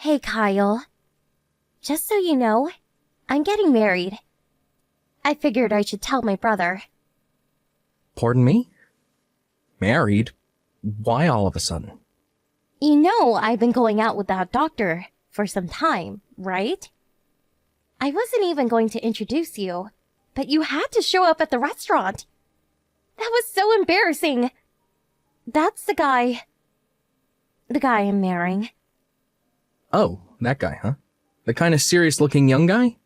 Hey, Kyle. Just so you know, I'm getting married. I figured I should tell my brother. Pardon me? Married? Why all of a sudden? You know I've been going out with that doctor for some time, right? I wasn't even going to introduce you, but you had to show up at the restaurant. That was so embarrassing. That's the guy I'm marrying. Oh, that guy, huh? The kind of serious-looking young guy?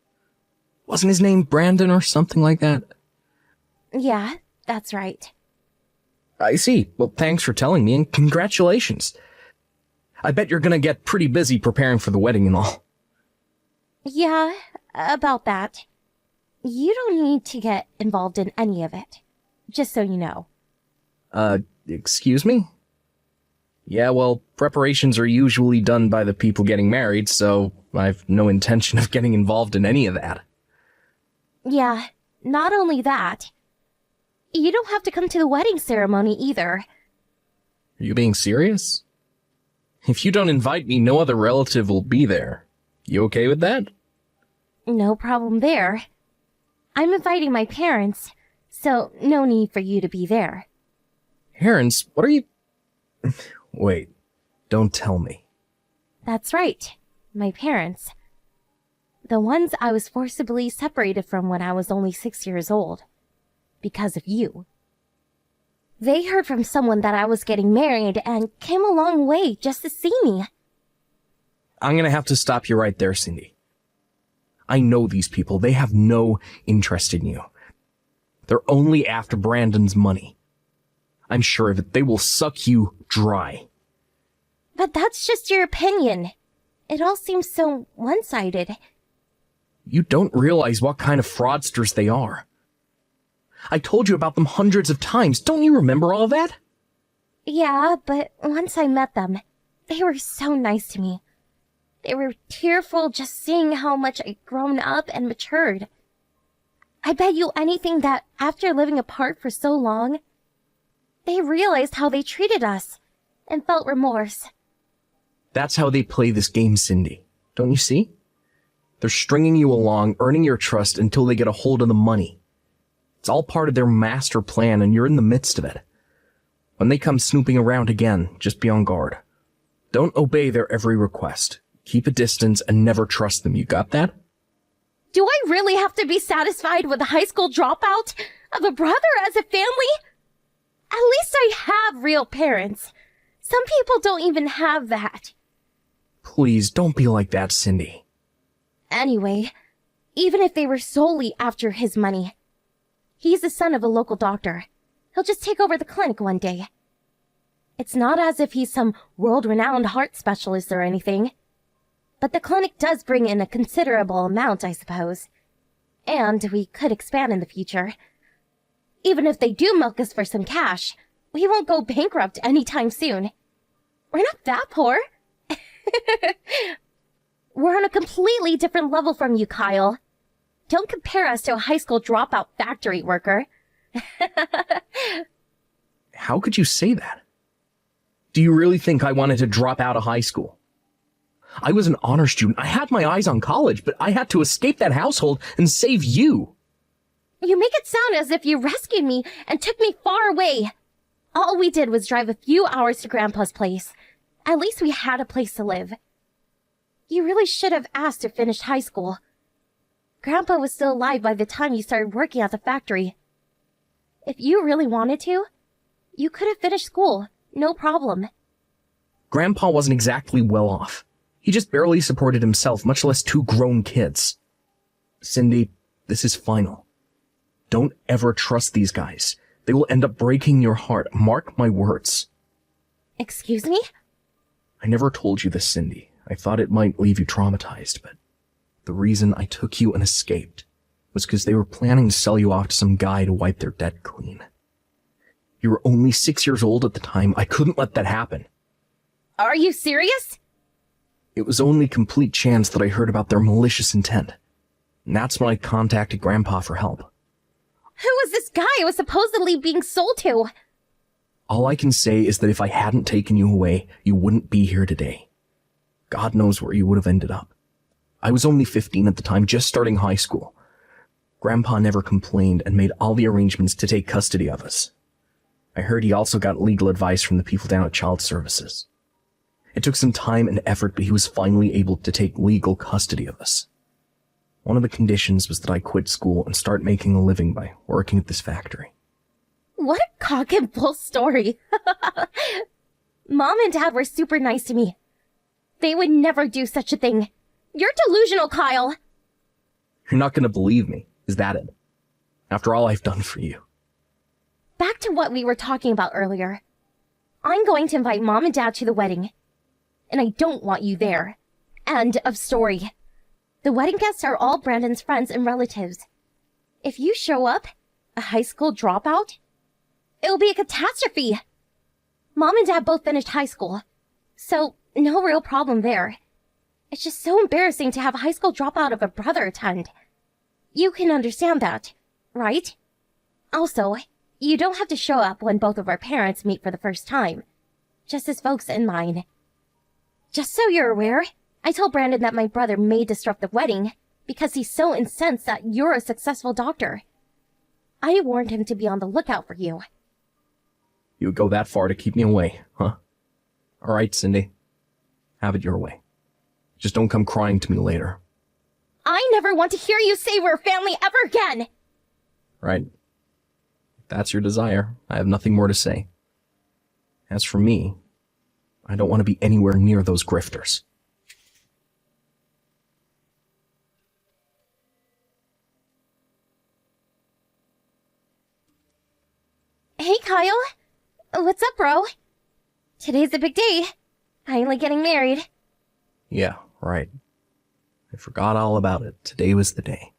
Wasn't his name Brandon or something like that? Yeah, that's right. I see. Well, thanks for telling me, and congratulations. I bet you're gonna get pretty busy preparing for the wedding and all. Yeah, about that. You don't need to get involved in any of it, just so you know. Excuse me? Yeah, well, preparations are usually done by the people getting married, so I've no intention of getting involved in any of that. Yeah, not only that. You don't have to come to the wedding ceremony either. Are you being serious? If you don't invite me, no other relative will be there. You okay with that? No problem there. I'm inviting my parents, so no need for you to be there. Parents? What are you... Wait, don't tell me. That's right, my parents. The ones I was forcibly separated from when I was only 6 years old. Because of you. They heard from someone that I was getting married and came a long way just to see me. I'm gonna have to stop you right there, Cindy. I know these people. They have no interest in you. They're only after Brandon's money. I'm sure of it. They will suck you dry. But that's just your opinion. It all seems so one-sided. You don't realize what kind of fraudsters they are. I told you about them hundreds of times. Don't you remember all that? Yeah, but once I met them, they were so nice to me. They were tearful just seeing how much I'd grown up and matured. I bet you anything that after living apart for so long, they realized how they treated us and felt remorse. That's how they play this game, Cindy. Don't you see? They're stringing you along, earning your trust until they get a hold of the money. It's all part of their master plan, and you're in the midst of it. When they come snooping around again, just be on guard. Don't obey their every request. Keep a distance and never trust them. You got that? Do I really have to be satisfied with a high school dropout of a brother as a family? At least I have real parents. Some people don't even have that. Please, don't be like that, Cindy. Anyway, even if they were solely after his money, he's the son of a local doctor. He'll just take over the clinic one day. It's not as if he's some world-renowned heart specialist or anything. But the clinic does bring in a considerable amount, I suppose. And we could expand in the future. Even if they do milk us for some cash, we won't go bankrupt anytime soon. We're not that poor. We're on a completely different level from you, Kyle. Don't compare us to a high school dropout factory worker. How could you say that? Do you really think I wanted to drop out of high school? I was an honor student. I had my eyes on college, but I had to escape that household and save you. You make it sound as if you rescued me and took me far away. All we did was drive a few hours to Grandpa's place. At least we had a place to live. You really should have asked to finish high school. Grandpa was still alive by the time you started working at the factory. If you really wanted to, you could have finished school, no problem. Grandpa wasn't exactly well off. He just barely supported himself, much less two grown kids. Cindy, this is final. Don't ever trust these guys. They will end up breaking your heart. Mark my words. Excuse me? I never told you this, Cindy. I thought it might leave you traumatized, but the reason I took you and escaped was because they were planning to sell you off to some guy to wipe their debt clean. You were only 6 years old at the time. I couldn't let that happen. Are you serious? It was only complete chance that I heard about their malicious intent. And that's when I contacted Grandpa for help. Who was this guy I was supposedly being sold to? All I can say is that if I hadn't taken you away, you wouldn't be here today. God knows where you would have ended up. I was only 15 at the time, just starting high school. Grandpa never complained and made all the arrangements to take custody of us. I heard he also got legal advice from the people down at Child Services. It took some time and effort, but he was finally able to take legal custody of us. One of the conditions was that I quit school and start making a living by working at this factory. What a cock and bull story. Mom and Dad were super nice to me. They would never do such a thing. You're delusional, Kyle. You're not going to believe me, is that it? After all I've done for you. Back to what we were talking about earlier. I'm going to invite Mom and Dad to the wedding. And I don't want you there. End of story. The wedding guests are all Brandon's friends and relatives. If you show up, a high school dropout, it'll be a catastrophe. Mom and Dad both finished high school, so no real problem there. It's just so embarrassing to have a high school dropout of a brother attend. You can understand that, right? Also, you don't have to show up when both of our parents meet for the first time. Just as folks in mine. Just so you're aware, I told Brandon that my brother may disrupt the wedding because he's so incensed that you're a successful doctor. I warned him to be on the lookout for you. You would go that far to keep me away, huh? All right, Cindy. Have it your way. Just don't come crying to me later. I never want to hear you say we're family ever again! Right. If that's your desire, I have nothing more to say. As for me, I don't want to be anywhere near those grifters. Hey, Kyle. What's up, bro? Today's a big day. Finally getting married. Yeah, right. I forgot all about it. Today was the day.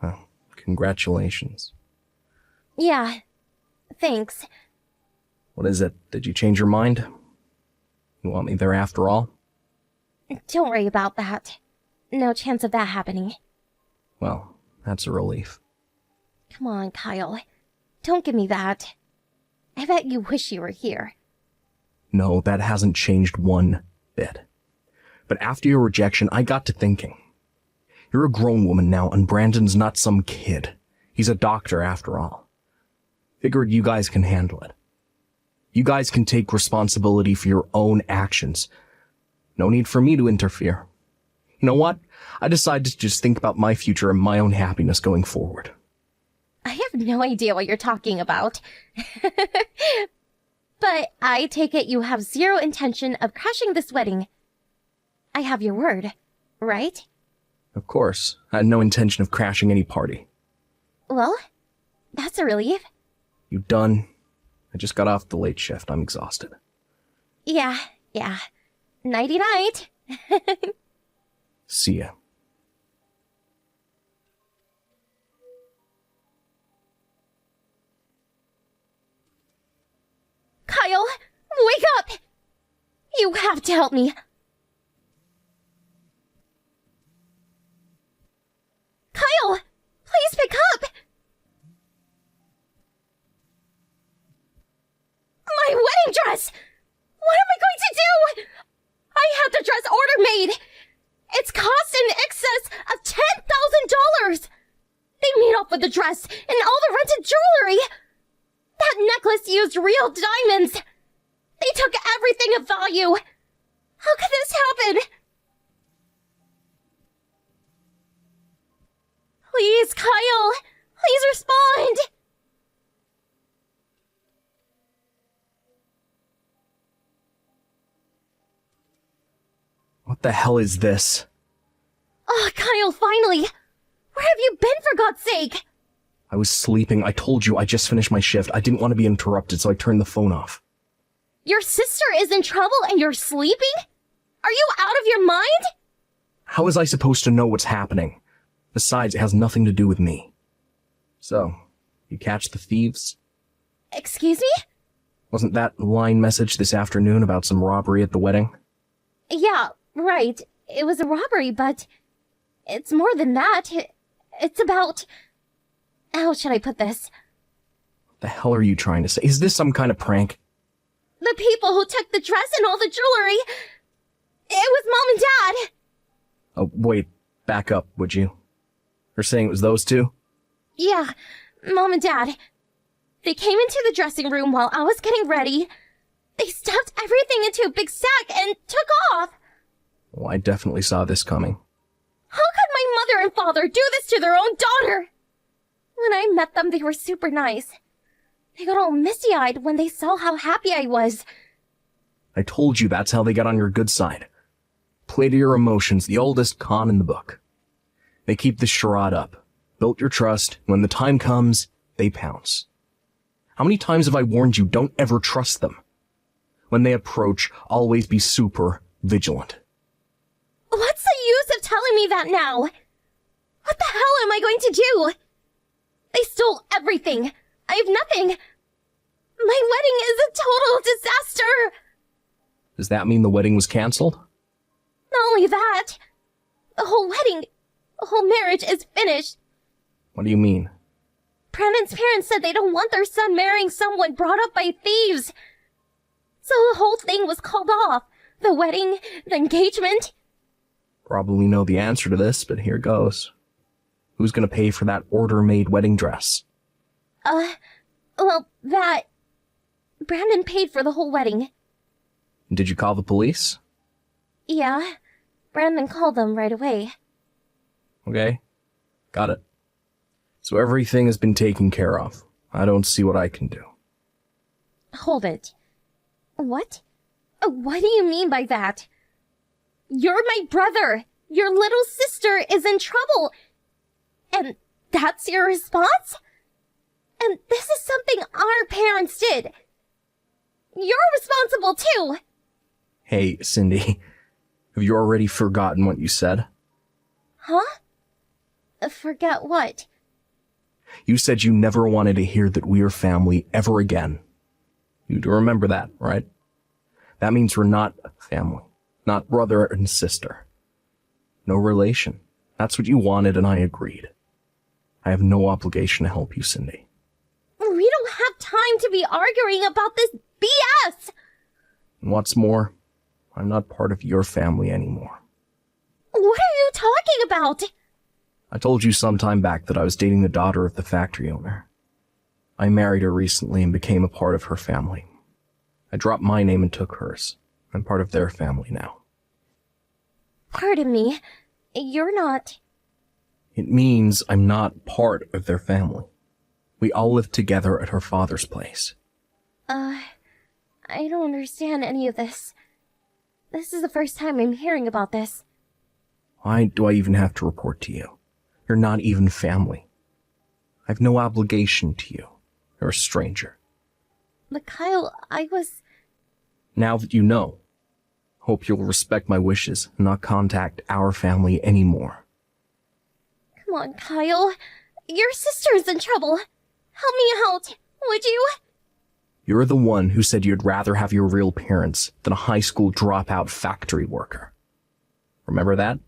Well, congratulations. Yeah, thanks. What is it? Did you change your mind? You want me there after all? Don't worry about that. No chance of that happening. Well, that's a relief. Come on, Kyle. Don't give me that. I bet you wish you were here. No, that hasn't changed one bit. But after your rejection, I got to thinking. You're a grown woman now, and Brandon's not some kid. He's a doctor after all. Figured you guys can handle it. You guys can take responsibility for your own actions. No need for me to interfere. You know what? I decided to just think about my future and my own happiness going forward. I have no idea what you're talking about. But I take it you have zero intention of crashing this wedding. I have your word, right? Of course. I had no intention of crashing any party. Well, that's a relief. You done? I just got off the late shift. I'm exhausted. Yeah. Nighty-night. See ya. Kyle, wake up! You have to help me. Kyle, please pick up! My wedding dress! What am I going to do? I had the dress order made! It's cost in excess of $10,000! They made off with the dress and all the rented jewelry! That necklace used real diamonds! They took everything of value! How could this happen? Please, Kyle! Please respond! What the hell is this? Oh, Kyle, finally! Where have you been, for God's sake? I was sleeping. I told you I just finished my shift. I didn't want to be interrupted, so I turned the phone off. Your sister is in trouble and you're sleeping? Are you out of your mind? How was I supposed to know what's happening? Besides, it has nothing to do with me. So, you catch the thieves? Excuse me? Wasn't that line message this afternoon about some robbery at the wedding? Yeah, right. It was a robbery, but it's more than that. It's about... How should I put this? What the hell are you trying to say? Is this some kind of prank? The people who took the dress and all the jewelry... It was Oh, wait, back up, would you? You're saying it was those two? Yeah, Mom and Dad. They came into the dressing room while I was getting ready. They stuffed everything into a big sack and took off. Well, I definitely saw this coming. How could my mother and father do this to their own daughter? When I met them, they were super nice. They got all misty-eyed when they saw how happy I was. I told you that's how they got on your good side. Play to your emotions, the oldest con in the book. They keep the charade up, built your trust, and when the time comes, they pounce. How many times have I warned you, don't ever trust them? When they approach, always be super vigilant. What's the use of telling me that now? What the hell am I going to do? They stole everything. I have nothing. My wedding is a total disaster. Does that mean the wedding was canceled? Not only that, the whole marriage is finished. What do you mean? Brandon's parents said they don't want their son marrying someone brought up by thieves. So the whole thing was called off. The wedding, the engagement. Probably know the answer to this, but here goes. Who's gonna pay for that order-made wedding dress? Well, Brandon paid for the whole wedding. Did you call the police? Yeah, Brandon called them right away. Okay, got it. So everything has been taken care of. I don't see what I can do. Hold it. What? What do you mean by that? You're my brother! Your little sister is in trouble! And that's your response? And this is something our parents did. You're responsible too! Hey, Cindy, have you already forgotten what you said? Huh? Forget what? You said you never wanted to hear that we are family ever again. You do remember that, right? That means we're not family, not brother and sister. No relation. That's what you wanted and I agreed. I have no obligation to help you, Cindy. We don't have time to be arguing about this BS! And what's more, I'm not part of your family anymore. What are you talking about? I told you some time back that I was dating the daughter of the factory owner. I married her recently and became a part of her family. I dropped my name and took hers. I'm part of their family now. Pardon me, you're not... It means I'm not part of their family. We all live together at her father's place. I don't understand any of this. This is the first time I'm hearing about this. Why do I even have to report to you? You're not even family. I have no obligation to you. You're a stranger. But Kyle, I was... Now that you know, hope you'll respect my wishes and not contact our family anymore. Come on, Kyle. Your sister's in trouble. Help me out, would you? You're the one who said you'd rather have your real parents than a high school dropout factory worker. Remember that?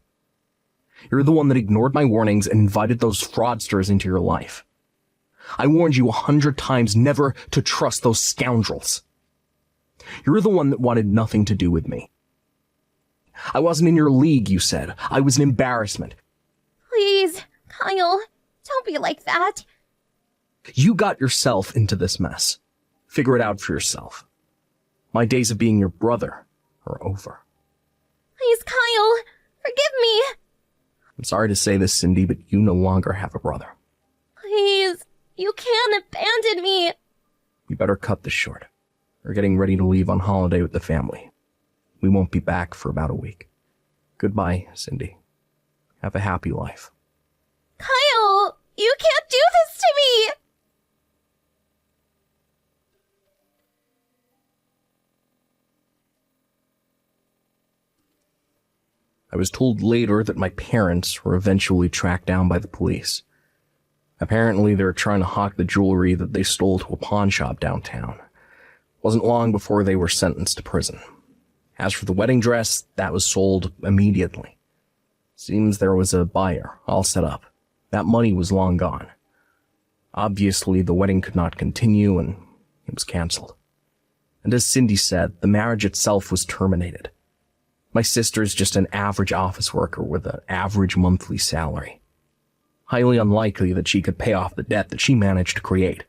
You're the one that ignored my warnings and invited those fraudsters into your life. I warned you 100 times never to trust those scoundrels. You're the one that wanted nothing to do with me. I wasn't in your league, you said. I was an embarrassment. Please, Kyle, don't be like that. You got yourself into this mess. Figure it out for yourself. My days of being your brother are over. Please, Kyle, forgive me. I'm sorry to say this, Cindy, but you no longer have a brother. Please, you can't abandon me. You better cut this short. We're getting ready to leave on holiday with the family. We won't be back for about a week. Goodbye, Cindy. Have a happy life. Kyle, you can't do this to me! I was told later that my parents were eventually tracked down by the police. Apparently, they were trying to hawk the jewelry that they stole to a pawn shop downtown. Wasn't long before they were sentenced to prison. As for the wedding dress, that was sold immediately. Seems there was a buyer all set up. That money was long gone. Obviously, the wedding could not continue and it was canceled. And as Cindy said, the marriage itself was terminated. My sister's just an average office worker with an average monthly salary. Highly unlikely that she could pay off the debt that she managed to create.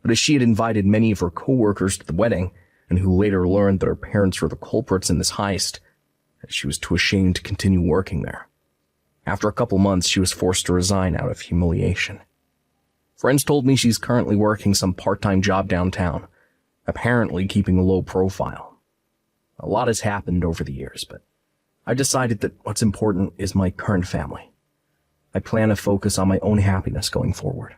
But as she had invited many of her coworkers to the wedding, and who later learned that her parents were the culprits in this heist, she was too ashamed to continue working there. After a couple months, she was forced to resign out of humiliation. Friends told me she's currently working some part-time job downtown, apparently keeping a low profile. A lot has happened over the years, but I decided that what's important is my current family. I plan to focus on my own happiness going forward.